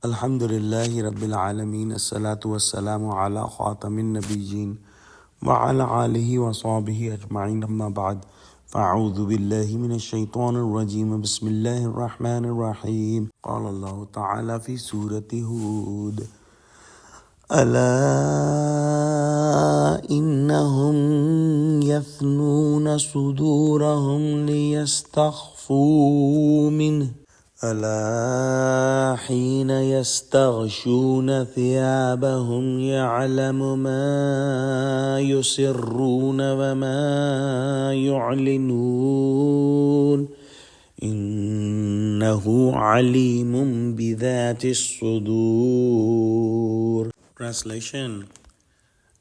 Alhamdulillahi Rabbil Alameen. As-salatu was-salamu ala khatamin nabiyyeen wa ala alihi wa sahbihi ajma'in amma ba'd. Fa'udhu billahi minash shaitanir rajeem. Bismillahir rahmanir rahim. Qala Allah ta'ala fi surati Hud. ألا إنهم يثنون صدورهم ليستخفوا منه ألا حين يستغشون ثيابهم يعلم ما يسرون وما يعلنون إنه عليم بذات الصدور. Translation: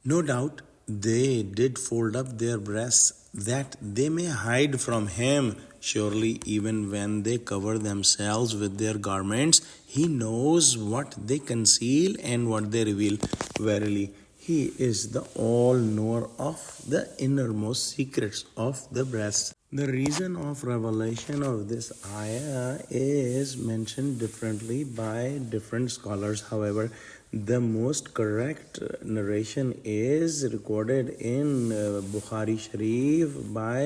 No doubt they did fold up their breasts that they may hide from him. Surely even when they cover themselves with their garments, he knows what they conceal and what they reveal. Verily, he is the all-knower of the innermost secrets of the breasts. The reason of revelation of this ayah is mentioned differently by different scholars. However, the most correct narration is recorded in Bukhari Sharif by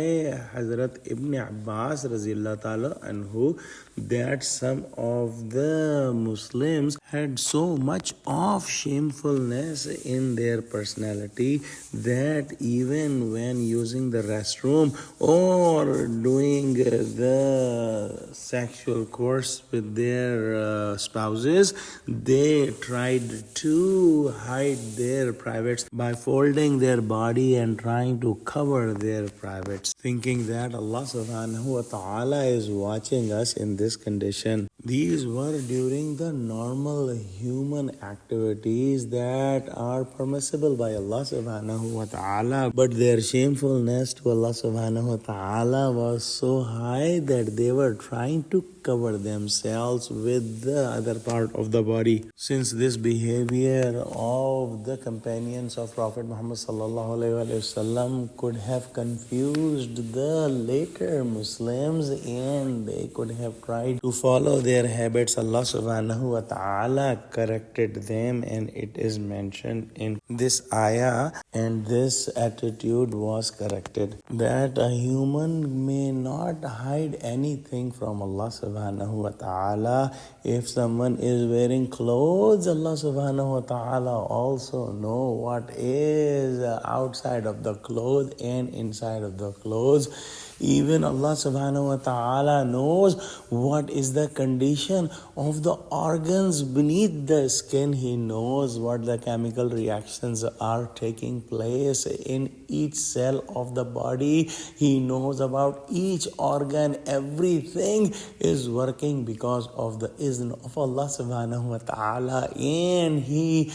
Hazrat Ibn Abbas Razillah Ta'ala anhu, that some of the Muslims had so much of shamefulness in their personality that even when using the restroom or doing the sexual course with their spouses, they tried to hide their privates by folding their body and trying to cover their privates, thinking that Allah subhanahu wa ta'ala is watching us in this condition. These were during the normal human activities that are permissible by Allah subhanahu wa ta'ala, but their shamefulness to Allah subhanahu wa ta'ala was so high that they were trying to cover themselves with the other part of the body. Since this behavior of the companions of Prophet Muhammad sallallahu alaihi wasallam could have confused the later Muslims and they could have tried to follow their habits, Allah subhanahu wa ta'ala corrected them, and it is mentioned in this ayah, and this attitude was corrected, that a human may not hide anything from Allah subhanahu wa ta'ala. If someone is wearing clothes, Allah subhanahu wa ta'ala also know what is outside of the clothes and inside of the clothes. Even Allah subhanahu wa ta'ala knows what is the condition of the organs beneath the skin. He knows what the chemical reactions are taking place in each cell of the body. He knows about each organ. Everything is working because of the izn of Allah subhanahu wa ta'ala, and He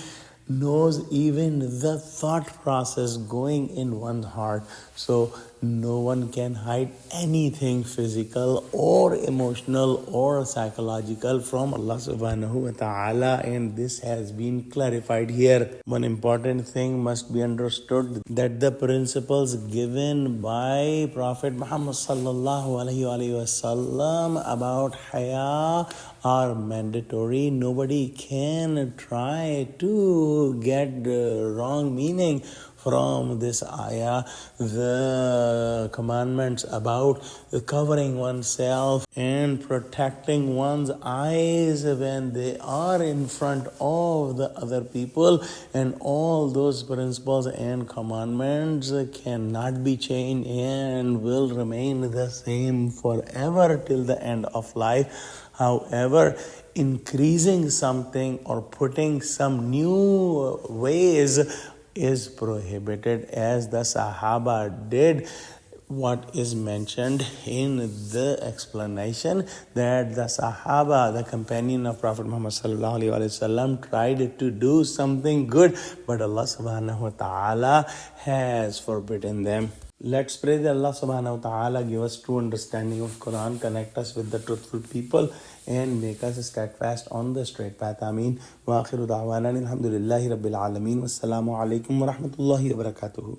knows even the thought process going in one's heart. So no one can hide anything physical or emotional or psychological from Allah subhanahu wa ta'ala, and this has been clarified here. One important thing must be understood, that the principles given by Prophet Muhammad sallallahu alaihi wasallam about haya are mandatory. Nobody can try to get the wrong meaning from this ayah. The commandments about covering oneself and protecting one's eyes when they are in front of the other people, and all those principles and commandments cannot be changed and will remain the same forever till the end of life. However, increasing something or putting some new ways is prohibited, as the Sahaba did. What is mentioned in the explanation, that the Sahaba, the companion of Prophet Muhammad sallallahu alaihi wasallam, tried to do something good, but Allah subhanahu wa ta'ala has forbidden them. Let's pray that Allah subhanahu wa ta'ala give us true understanding of Quran, connect us with the truthful people, and make us steadfast on the straight path. Ameen. Wa akhiru da'wana alhamdulillahi rabbil alameen. Wassalamu alaikum wa rahmatullahi wa barakatuhu.